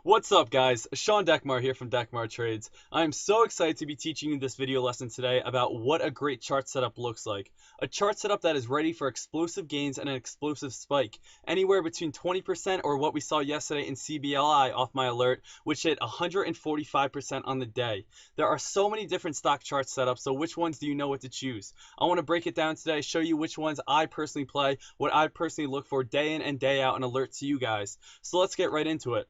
What's up, guys? Sean Deckmar here from Deckmar Trades. I am so excited to be teaching you this video lesson today about what a great chart setup looks like. A chart setup that is ready for explosive gains and an explosive spike, anywhere between 20% or what we saw yesterday in CBLI off my alert, which hit 145% on the day. There are so many different stock chart setups, so which ones do you know what to choose? I want to break it down today, show you which ones I personally play, what I personally look for day in and day out, and alert to you guys. So let's get right into it.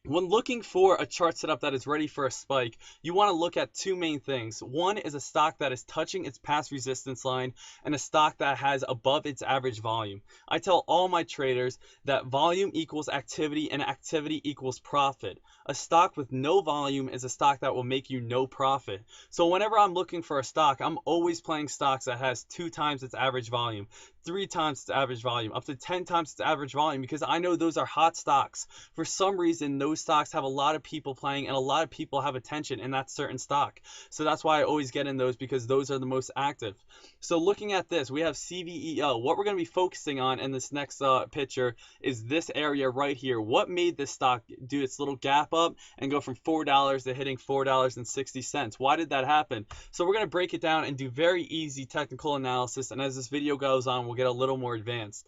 When looking for a chart setup that is ready for a spike, you want to look at two main things. One is a stock that is touching its past resistance line and a stock that has above its average volume. I tell all my traders that volume equals activity and activity equals profit. A stock with no volume is a stock that will make you no profit. So whenever I'm looking for a stock, I'm always playing stocks that has 2 times its average volume, 3 times its average volume, up to 10 times its average volume, because I know those are hot stocks. For some reason, those stocks have a lot of people playing and a lot of people have attention in that certain stock. So that's why I always get in those, because those are the most active. So looking at this, we have CVEO. What we're going to be focusing on in this next picture is this area right here. What made this stock do its little gap up and go from $4 to hitting $4.60? Why did that happen? So we're going to break it down and do very easy technical analysis, and as this video goes on, we'll get a little more advanced.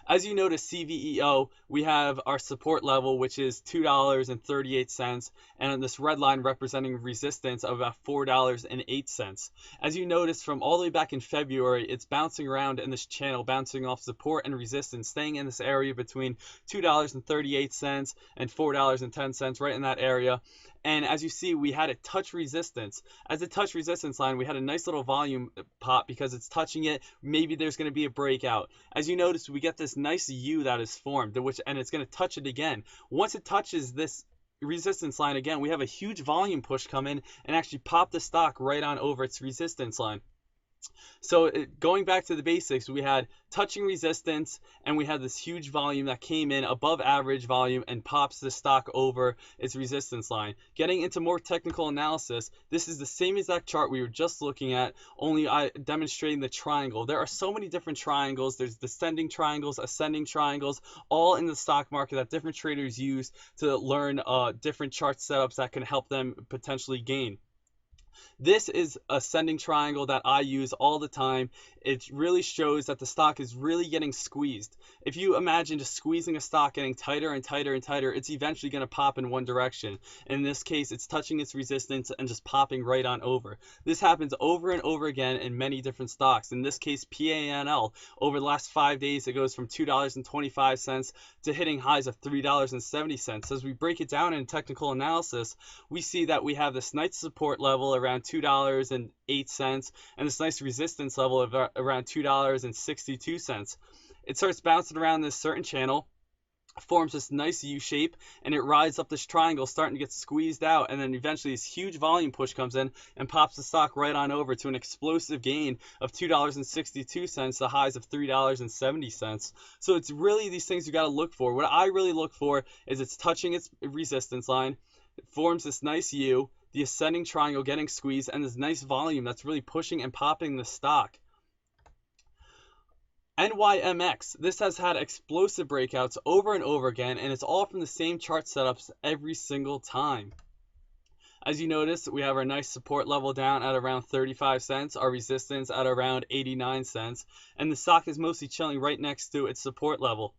As you notice, CVEO, we have our support level, which is $2.38, and this red line representing resistance of about $4.08. As you notice, from all the way back in February, it's bouncing around in this channel, bouncing off support and resistance, staying in this area between $2.38 and $4.10, right in that area. And as you see, we had a touch resistance. As a touch resistance line, we had a nice little volume pop because it's touching it. Maybe there's going to be a breakout. As you notice, we get this nice U that is formed, and it's going to touch it again. Once it touches this resistance line again, we have a huge volume push come in and actually pop the stock right on over its resistance line. So going back to the basics, we had touching resistance and we had this huge volume that came in above average volume and pops the stock over its resistance line. Getting into more technical analysis, this is the same exact chart we were just looking at, only demonstrating the triangle. There are so many different triangles. There's descending triangles, ascending triangles, all in the stock market that different traders use to learn different chart setups that can help them potentially gain. This is ascending triangle that I use all the time. It really shows that the stock is really getting squeezed. If you imagine just squeezing a stock getting tighter and tighter and tighter, it's eventually going to pop in one direction. In this case, it's touching its resistance and just popping right on over. This happens over and over again in many different stocks. In this case, PANL, over the last 5 days, it goes from $2.25 to hitting highs of $3.70. As we break it down in technical analysis, we see that we have this nice support level around $2.08 and this nice resistance level of around $2.62. It starts bouncing around this certain channel, forms this nice U shape, and it rides up this triangle, starting to get squeezed out, and then eventually this huge volume push comes in and pops the stock right on over to an explosive gain of $2.62, the highs of $3.70. So it's really these things you got to look for. What I really look for is it's touching its resistance line, it forms this nice U, the ascending triangle getting squeezed, and this nice volume that's really pushing and popping the stock. NYMX, this has had explosive breakouts over and over again, and it's all from the same chart setups every single time. As you notice, we have our nice support level down at around 35 cents, our resistance at around 89 cents, and the stock is mostly chilling right next to its support level.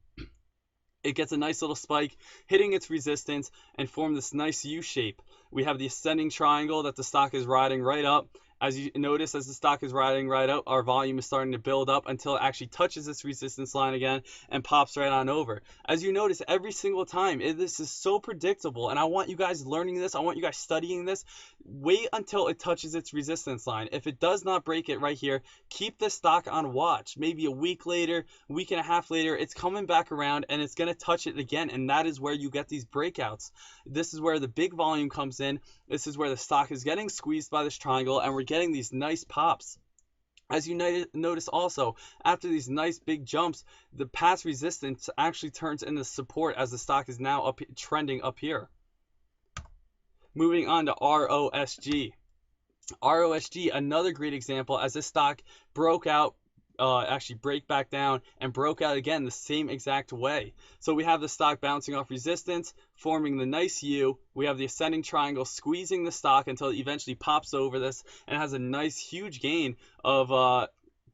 It gets a nice little spike, hitting its resistance, and form this nice U shape. We have the ascending triangle that the stock is riding right up. As you notice, as the stock is riding right up, our volume is starting to build up until it actually touches this resistance line again and pops right on over. As you notice, every single time, this is so predictable, and I want you guys learning this. I want you guys studying this. Wait until it touches its resistance line. If it does not break it right here, keep the stock on watch. Maybe a week later, week and a half later, it's coming back around and it's going to touch it again, and that is where you get these breakouts. This is where the big volume comes in. This is where the stock is getting squeezed by this triangle, and we're getting these nice pops. As you notice also, after these nice big jumps, the past resistance actually turns into support as the stock is now trending up here. Moving on to ROSG. ROSG, another great example, as this stock broke out actually break back down and broke out again the same exact way. So we have the stock bouncing off resistance, forming the nice U. We have the ascending triangle squeezing the stock until it eventually pops over this and has a nice huge gain of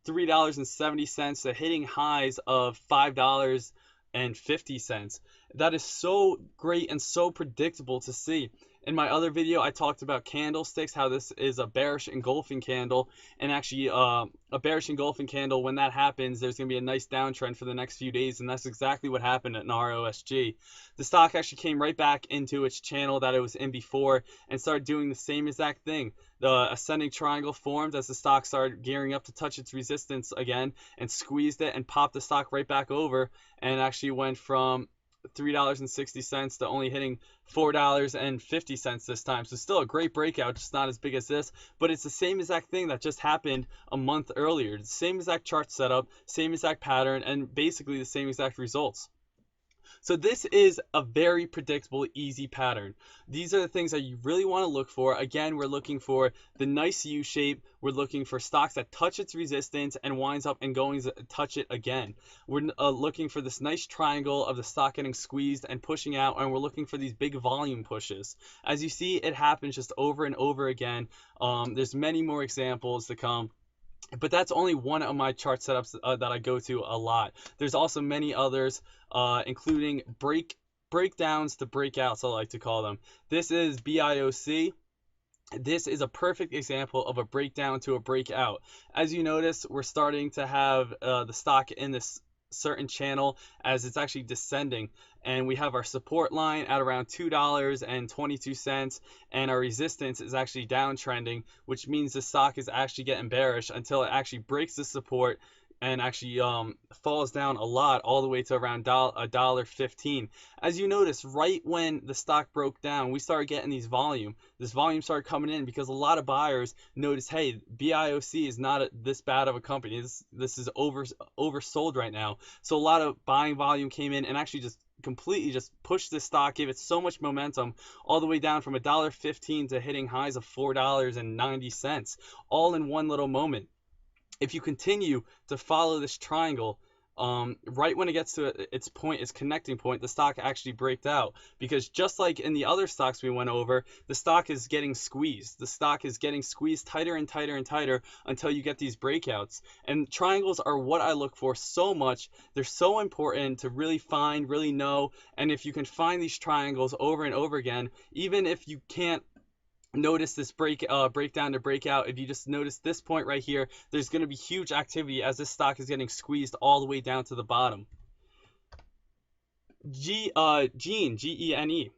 $3.70 to hitting highs of $5.50. That is so great and so predictable to see. In my other video, I talked about candlesticks, how this is a bearish engulfing candle, and actually a bearish engulfing candle, when that happens, there's going to be a nice downtrend for the next few days, and that's exactly what happened at ROSG. The stock actually came right back into its channel that it was in before and started doing the same exact thing. The ascending triangle formed as the stock started gearing up to touch its resistance again and squeezed it and popped the stock right back over, and actually went from $3.60 to only hitting $4.50 this time. So still a great breakout, just not as big as this, but it's the same exact thing that just happened a month earlier. The same exact chart setup, same exact pattern, and basically the same exact results. So this is a very predictable, easy pattern. These are the things that you really want to look for. Again, we're looking for the nice U shape. We're looking for stocks that touch its resistance and winds up and going to touch it again. We're looking for this nice triangle of the stock getting squeezed and pushing out, and we're looking for these big volume pushes. As you see, it happens just over and over again. There's many more examples to come. But that's only one of my chart setups that I go to a lot. There's also many others, including breakdowns to breakouts, I like to call them. This is BIOC. This is a perfect example of a breakdown to a breakout. As you notice, we're starting to have the stock in this certain channel as it's actually descending, and we have our support line at around $2.22, and our resistance is actually downtrending, which means the stock is actually getting bearish until it actually breaks the support and actually falls down a lot, all the way to around $1.15. As you notice, right when the stock broke down, we started getting this volume started coming in because a lot of buyers noticed, hey, BIOC is not this bad of a company. This is oversold right now. So a lot of buying volume came in and actually just completely just pushed this stock, gave it so much momentum, all the way down from $1.15 to hitting highs of $4.90, all in one little moment. If you continue to follow this triangle, right when it gets to its point, its connecting point, the stock actually breaks out, because just like in the other stocks we went over, the stock is getting squeezed. The stock is getting squeezed tighter and tighter and tighter until you get these breakouts. And triangles are what I look for so much. They're so important to really find, really know. And if you can find these triangles over and over again, even if you can't notice this breakdown to breakout, if you just notice this point right here, there's going to be huge activity as this stock is getting squeezed all the way down to the bottom. Gene, G-E-N-E.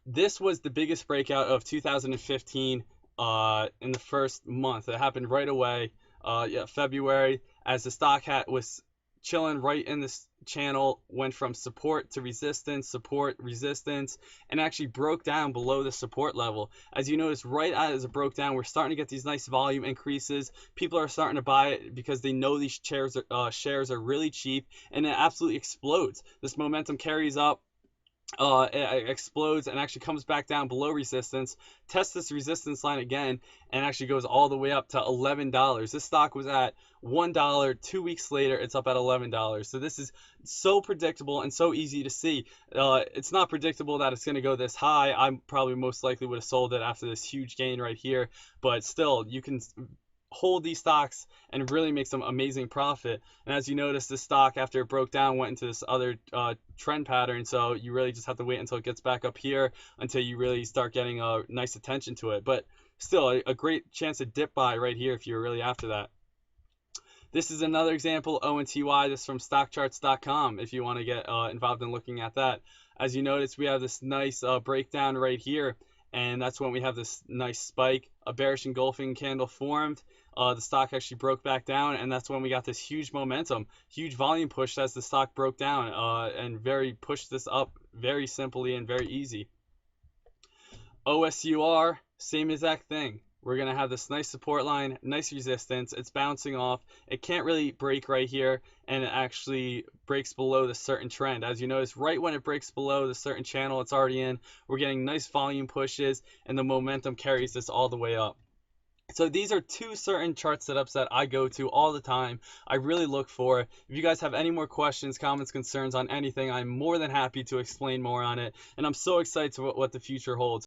This was the biggest breakout of 2015 in the first month. It happened right away, February, as the stock was chilling right in this channel, went from support to resistance, support, resistance, and actually broke down below the support level. As you notice, right as it broke down, we're starting to get these nice volume increases. People are starting to buy it because they know these shares are really cheap, and it absolutely explodes. This momentum carries up. It explodes and actually comes back down below resistance, tests this resistance line again, and actually goes all the way up to $11. This stock was at $1. 2 weeks later, it's up at $11. So this is so predictable and so easy to see. It's not predictable that it's going to go this high. I probably most likely would have sold it after this huge gain right here, but still, you can hold these stocks and really make some amazing profit. And as you notice, this stock, after it broke down, went into this other trend pattern, so you really just have to wait until it gets back up here until you really start getting a nice attention to it. But still, a great chance to dip buy right here if you're really after that. This is another example, ONTY. This is from stockcharts.com if you want to get involved in looking at that. As you notice, we have this nice breakdown right here, and that's when we have this nice spike. A bearish engulfing candle formed. The stock actually broke back down, and that's when we got this huge momentum, huge volume push as the stock broke down, and pushed this up very simply and very easy. OSUR, same exact thing. We're going to have this nice support line, nice resistance. It's bouncing off. It can't really break right here, and it actually breaks below the certain trend. As you notice, right when it breaks below the certain channel it's already in, we're getting nice volume pushes, and the momentum carries this all the way up. So these are two certain chart setups that I go to all the time. I really look for. If you guys have any more questions, comments, concerns on anything, I'm more than happy to explain more on it. And I'm so excited to what the future holds.